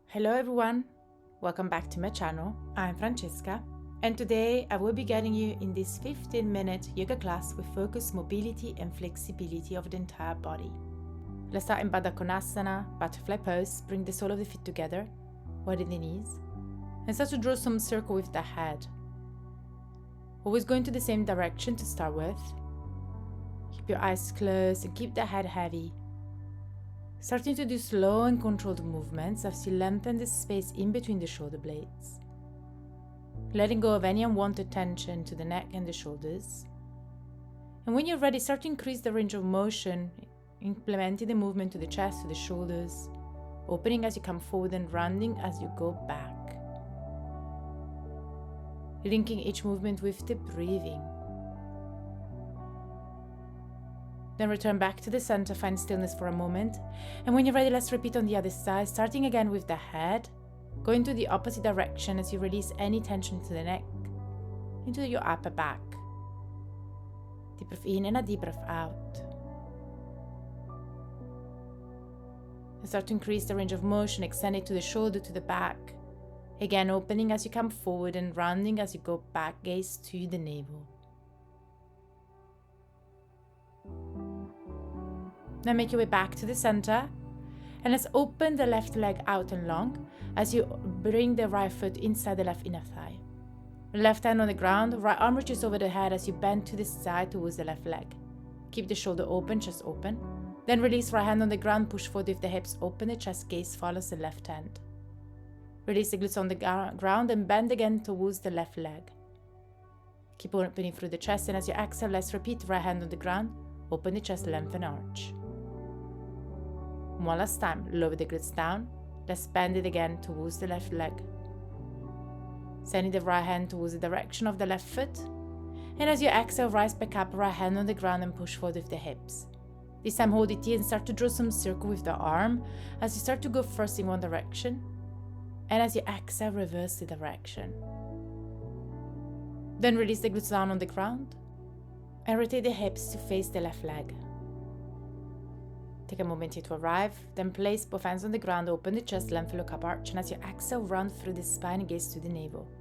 Hello everyone, welcome back to my channel. I'm Francesca and today I will be guiding you in this 15-minute yoga class with focused mobility and flexibility of the entire body. Let's start in Baddha Konasana, butterfly pose. Bring the sole of the feet together, widen the knees and start to draw some circle with the head. Always going to the same direction to start with. Keep your eyes closed and keep the head heavy. Starting to do slow and controlled movements as you lengthen the space in between the shoulder blades. Letting go of any unwanted tension to the neck and the shoulders. And when you're ready, start to increase the range of motion, implementing the movement to the chest, to the shoulders, opening as you come forward and rounding as you go back. Linking each movement with the breathing. Then return back to the center, find stillness for a moment. And when you're ready, let's repeat on the other side, starting again with the head, going to the opposite direction as you release any tension to the neck, into your upper back. Deep breath in and a deep breath out. And start to increase the range of motion, extend it to the shoulder, to the back. Again, opening as you come forward and rounding as you go back, gaze to the navel. Now make your way back to the center and let's open the left leg out and long as you bring the right foot inside the left inner thigh. Left hand on the ground, right arm reaches over the head as you bend to the side towards the left leg. Keep the shoulder open, chest open. Then release right hand on the ground, push forward with the hips open, the chest gaze follows the left hand. Release the glutes on the ground and bend again towards the left leg. Keep opening through the chest and as you exhale, let's repeat right hand on the ground, open the chest, lengthen arch. One last time, lower the glutes down, let's bend it again towards the left leg. Sending the right hand towards the direction of the left foot. And as you exhale, rise back up, right hand on the ground and push forward with the hips. This time hold it here and start to draw some circle with the arm as you start to go first in one direction. And as you exhale, reverse the direction. Then release the glutes down on the ground and rotate the hips to face the left leg. Take a moment here to arrive, then place both hands on the ground, open the chest, lengthen, look up, arch, and as you exhale, round through the spine, gaze to the navel.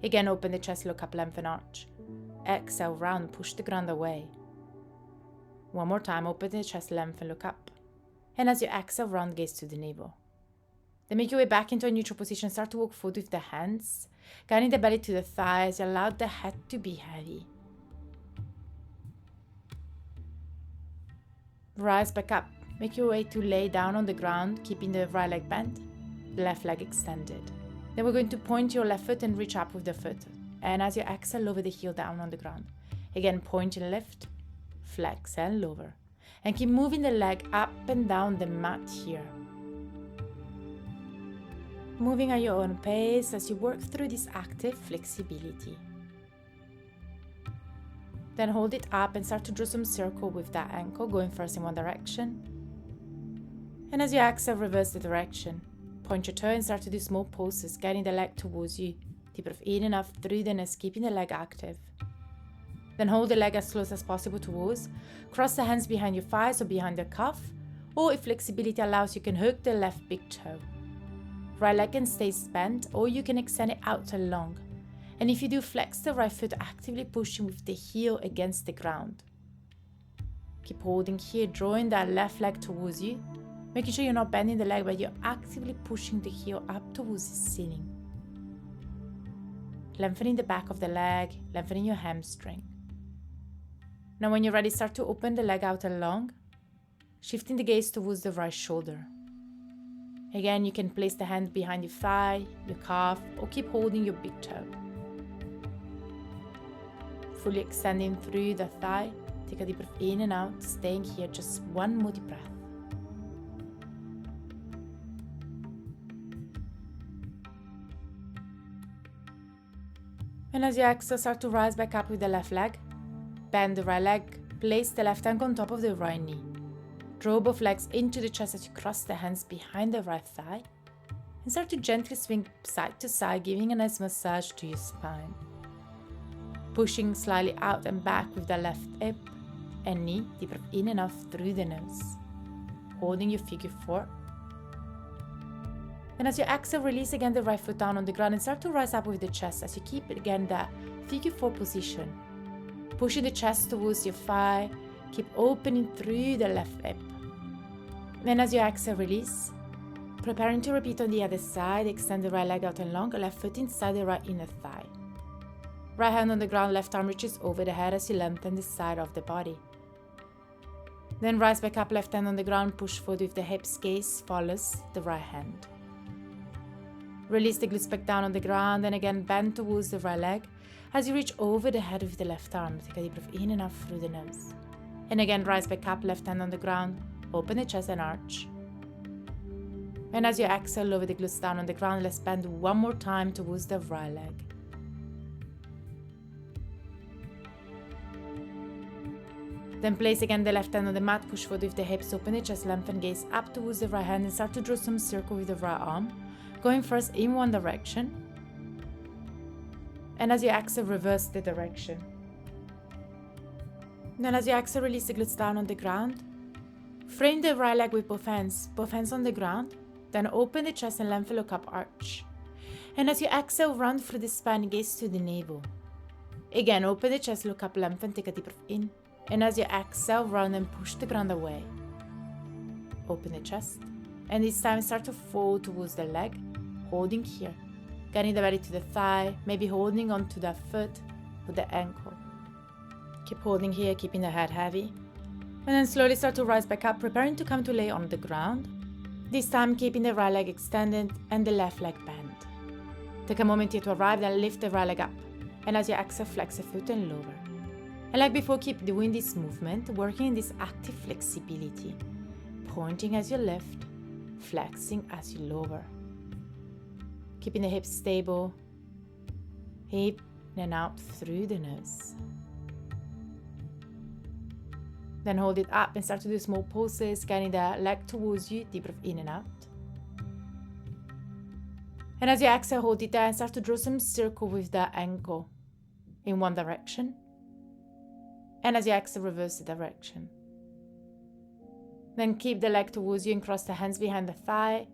Again, open the chest, look up, lengthen, arch. Exhale, round, push the ground away. One more time, open the chest, lengthen, look up. And as you exhale, round, gaze to the navel. Then make your way back into a neutral position, start to walk forward with the hands, guiding the belly to the thighs, allow the head to be heavy. Rise back up. Make your way to lay down on the ground, keeping the right leg bent, the left leg extended. Then we're going to point your left foot and reach up with the foot. And as you exhale, lower the heel down on the ground. Again, point and lift, flex and lower. And keep moving the leg up and down the mat here. Moving at your own pace as you work through this active flexibility. Then hold it up and start to draw some circle with that ankle, going first in one direction. And as you exhale, reverse the direction. Point your toe and start to do small pulses, guiding the leg towards you. Deep breath in and out through the nose, keeping the leg active. Then hold the leg as close as possible towards. Cross the hands behind your thighs or behind the cuff. Or if flexibility allows, you can hook the left big toe. Right leg can stay bent or you can extend it out and long. And if you do, flex the right foot, actively pushing with the heel against the ground. Keep holding here, drawing that left leg towards you, making sure you're not bending the leg, but you're actively pushing the heel up towards the ceiling. Lengthening the back of the leg, lengthening your hamstring. Now when you're ready, start to open the leg out and long, shifting the gaze towards the right shoulder. Again, you can place the hand behind your thigh, your calf, or keep holding your big toe. Fully extending through the thigh, take a deep breath in and out, staying here, just one more deep breath. And as you exhale, start to rise back up with the left leg. Bend the right leg, place the left hand on top of the right knee. Draw both legs into the chest as you cross the hands behind the right thigh. And start to gently swing side to side, giving a nice massage to your spine. Pushing slightly out and back with the left hip and knee, deep breath in and out through the nose. Holding your figure 4. Then as you exhale, release again the right foot down on the ground and start to rise up with the chest as you keep again that figure 4 position. Pushing the chest towards your thigh, keep opening through the left hip. Then as you exhale, release. Preparing to repeat on the other side, extend the right leg out and long, left foot inside the right inner thigh. Right hand on the ground, left arm reaches over the head as you lengthen the side of the body. Then rise back up, left hand on the ground, push forward with the hips, gaze follows the right hand. Release the glutes back down on the ground and again bend towards the right leg as you reach over the head with the left arm. Take a deep breath in and out through the nose. And again rise back up, left hand on the ground, open the chest and arch. And as you exhale, lower the glutes down on the ground, let's bend one more time towards the right leg. Then place again the left hand on the mat, push forward with the hips, open the chest, lengthen, gaze up towards the right hand and start to draw some circle with the right arm, going first in one direction. And as you exhale, reverse the direction. Then as you exhale, release the glutes down on the ground. Frame the right leg with both hands on the ground. Then open the chest and lengthen, look up, arch. And as you exhale, round through the spine, gaze to the navel. Again, open the chest, look up, lengthen, take a deep breath in. And as you exhale, round and push the ground away. Open the chest. And this time start to fall towards the leg, holding here. Getting the belly to the thigh, maybe holding onto that foot or the ankle. Keep holding here, keeping the head heavy. And then slowly start to rise back up, preparing to come to lay on the ground. This time keeping the right leg extended and the left leg bent. Take a moment here to arrive, then lift the right leg up. And as you exhale, flex the foot and lower. And like before, keep doing this movement, working in this active flexibility. Pointing as you lift, flexing as you lower. Keeping the hips stable. In and out through the nose. Then hold it up and start to do small pulses, getting the leg towards you, deep breath in and out. And as you exhale, hold it there and start to draw some circle with the ankle in one direction. And as you exhale, reverse the direction. Then keep the leg towards you and cross the hands behind the thigh,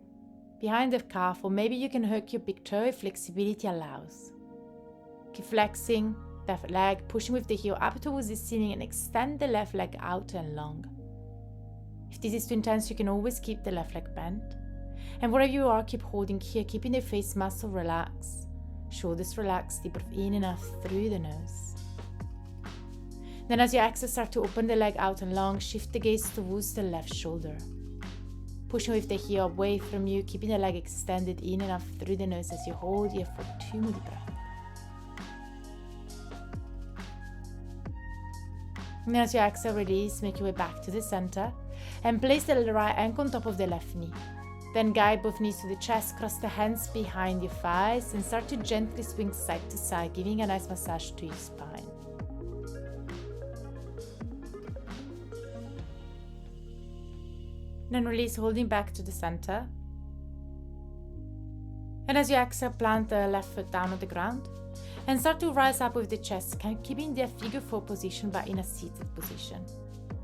behind the calf, or maybe you can hook your big toe if flexibility allows. Keep flexing left leg, pushing with the heel up towards the ceiling and extend the left leg out and long. If this is too intense, you can always keep the left leg bent. And wherever you are, keep holding here, keeping the face muscle relaxed. Shoulders relaxed, deep breath in and out through the nose. Then as you exhale, start to open the leg out and long, shift the gaze towards the left shoulder. Pushing with the heel away from you, keeping the leg extended in and out through the nose as you hold here for 2 more deep breaths. And then as you exhale, release, make your way back to the center and place the right ankle on top of the left knee. Then guide both knees to the chest, cross the hands behind your thighs and start to gently swing side to side, giving a nice massage to your spine. Then release, holding back to the center. And as you exhale, plant the left foot down on the ground and start to rise up with the chest, keeping the figure 4 position but in a seated position.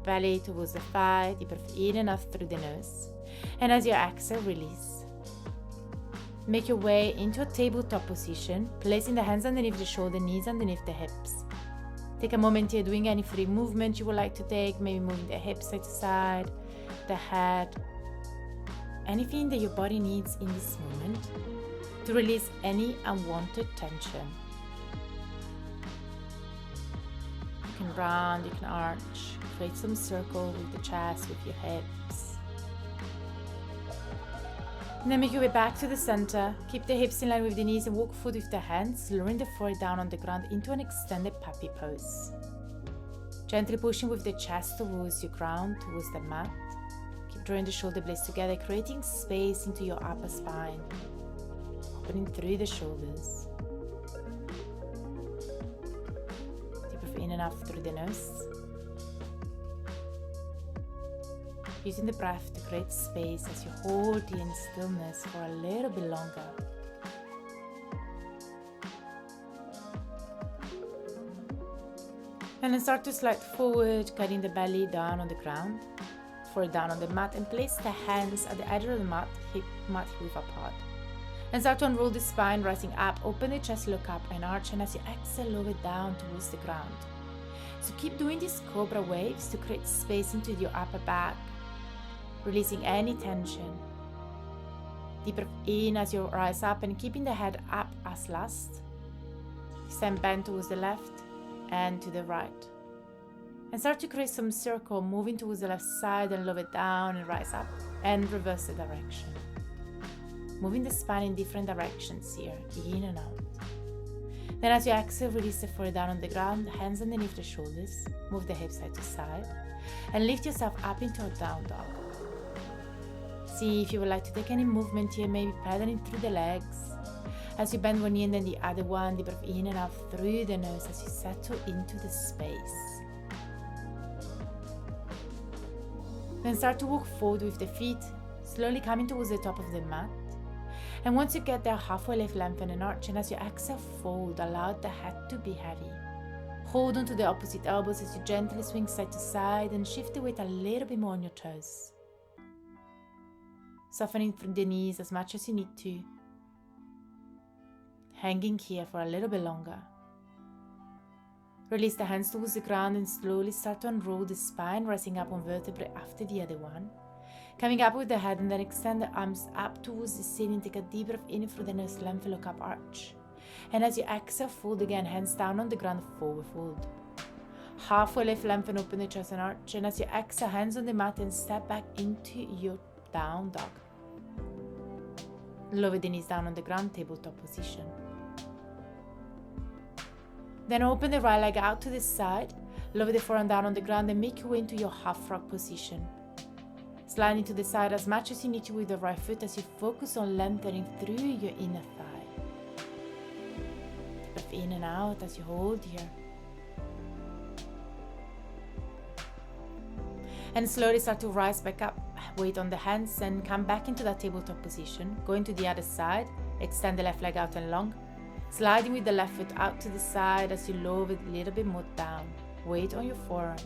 Belly towards the thigh, deep breath in and out through the nose. And as you exhale, release. Make your way into a tabletop position, placing the hands underneath the shoulder, knees underneath the hips. Take a moment here doing any free movement you would like to take, maybe moving the hips side to side, the head, anything that your body needs in this moment to release any unwanted tension. You can round, you can arch, create some circle with the chest, with your hips. And then make your way back to the center, keep the hips in line with the knees and walk forward with the hands, lowering the forehead down on the ground into an extended puppy pose. Gently pushing with the chest towards your ground, towards the mat. Keep drawing the shoulder blades together, creating space into your upper spine, opening through the shoulders. Deep breath in and out through the nose. Using the breath to create space as you hold in stillness for a little bit longer. And then start to slide forward, guiding the belly down on the ground. foot down on the mat and place the hands at the edge of the mat, hip width apart. And start to unroll the spine, rising up, open the chest, look up and arch, and as you exhale, lower down towards the ground. So keep doing these cobra waves to create space into your upper back, releasing any tension. Deep breath in as you rise up and keeping the head up as last. Stand bend towards the left and to the right. And start to create some circle, moving towards the left side and lower down and rise up and reverse the direction. Moving the spine in different directions here, in and out. Then as you exhale, release the foot down on the ground, hands underneath the shoulders, move the hips side to side, and lift yourself up into a down dog. See if you would like to take any movement here, maybe pedaling through the legs. As you bend one knee and then the other one, deep breath in and out through the nose as you settle into the space. Then start to walk forward with the feet, slowly coming towards the top of the mat. And once you get there, halfway lift, lengthen and arch, and as you exhale, fold, allow the head to be heavy. Hold on to the opposite elbows as you gently swing side to side and shift the weight a little bit more on your toes. Softening through the knees as much as you need to. Hanging here for a little bit longer. Release the hands towards the ground and slowly start to unroll the spine, rising up one vertebrae after the other one. Coming up with the head and then extend the arms up towards the ceiling. Take a deep breath in through the nose, lengthen, look up, arch. And as you exhale, fold again, hands down on the ground, forward fold. Halfway lift, lengthen, open the chest and arch. And as you exhale, hands on the mat and step back into your down dog. Lower the knees down on the ground, tabletop position. Then open the right leg out to the side, lower the forearm down on the ground and make your way into your half frog position. Sliding to the side as much as you need to with the right foot as you focus on lengthening through your inner thigh. Breath in and out as you hold here. And slowly start to rise back up, weight on the hands and come back into that tabletop position. Going to the other side, extend the left leg out and long. Sliding with the left foot out to the side as you lower it a little bit more down. Weight on your forearm.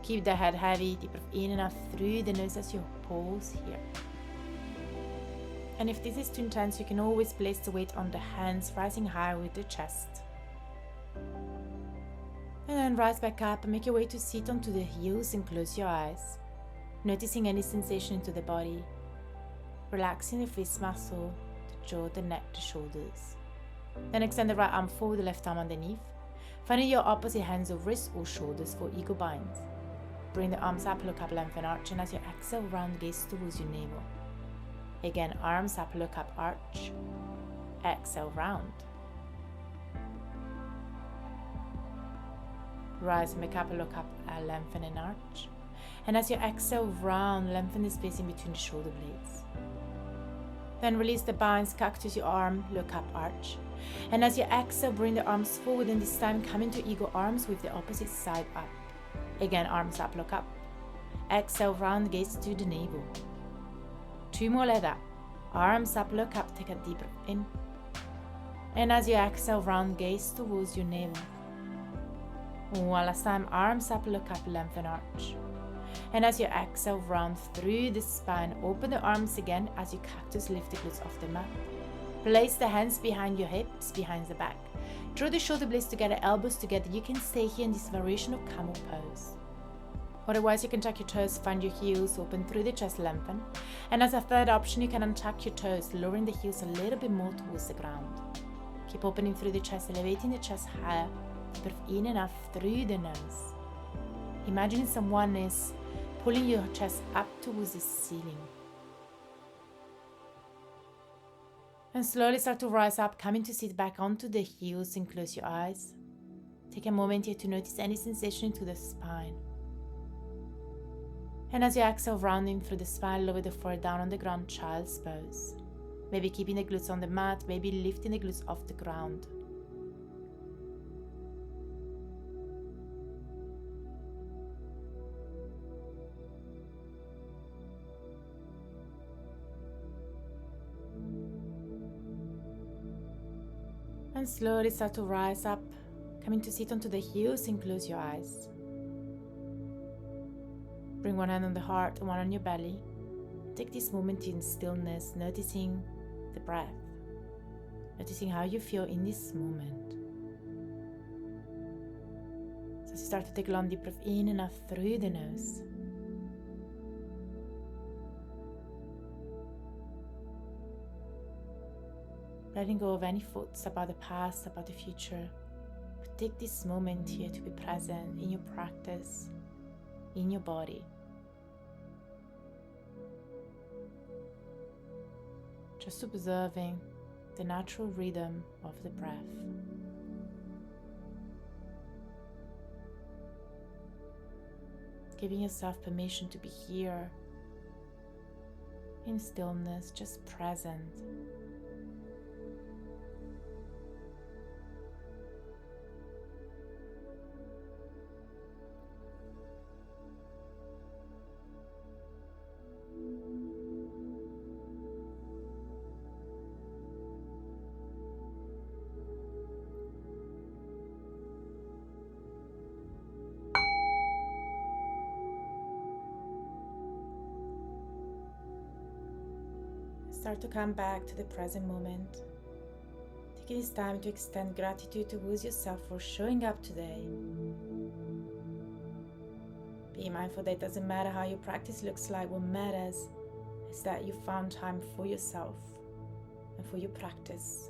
Keep the head heavy, deep breath in and out through the nose as you pause here. And if this is too intense, you can always place the weight on the hands, rising high with the chest. And then rise back up and make your way to sit onto the heels and close your eyes. Noticing any sensation into the body. Relaxing the face muscle, the jaw, the neck, the shoulders. Then extend the right arm forward, the left arm underneath. Finding your opposite hands or wrists or shoulders for eagle binds. Bring the arms up, look up, lengthen, arch, and as you exhale, round gaze towards your navel. Again, arms up, look up, arch. Exhale, round. Rise, make up, look up, lengthen and arch. And as you exhale, round, lengthen the space in between the shoulder blades. Then release the binds, cactus your arm, look up, arch. And as you exhale, bring the arms forward and this time come into eagle arms with the opposite side up. Again, arms up, look up. Exhale, round gaze to the navel. 2 more like that. Arms up, look up, take a deep breath in. And as you exhale, round gaze towards your navel. One last time, arms up, look up, lengthen, arch. And as you exhale, round through the spine, open the arms again as you cactus lift the glutes off the mat. Place the hands behind your hips, behind the back. Draw the shoulder blades together, elbows together. You can stay here in this variation of Camel Pose. Otherwise, you can tuck your toes, find your heels, open through the chest, lengthen. And as a third option, you can untuck your toes, lowering the heels a little bit more towards the ground. Keep opening through the chest, elevating the chest higher. Breathe in and out through the nose. Imagine someone is pulling your chest up towards the ceiling. And slowly start to rise up, coming to sit back onto the heels and close your eyes. Take a moment here to notice any sensation into the spine. And as you exhale, rounding through the spine, lower the forehead down on the ground, child's pose. Maybe keeping the glutes on the mat, maybe lifting the glutes off the ground. And slowly start to rise up, coming to sit onto the heels and close your eyes. Bring Bring one hand on the heart and one on your belly. Take this moment in stillness, noticing the breath, noticing how you feel in this moment. So start to take a long deep breath in and out through the nose. Letting go of any thoughts about the past, about the future. But take this moment here to be present in your practice, in your body. Just observing the natural rhythm of the breath. Giving yourself permission to be here in stillness, just present. Start to come back to the present moment. Taking this time to extend gratitude towards yourself for showing up today. Be mindful that it doesn't matter how your practice looks like. What matters is that you found time for yourself and for your practice.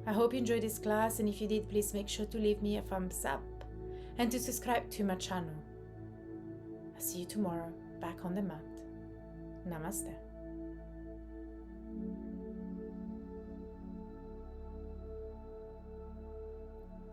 I hope you enjoyed this class, and if you did, please make sure to leave me a thumbs up and to subscribe to my channel. I'll see you tomorrow back on the mat. Namaste.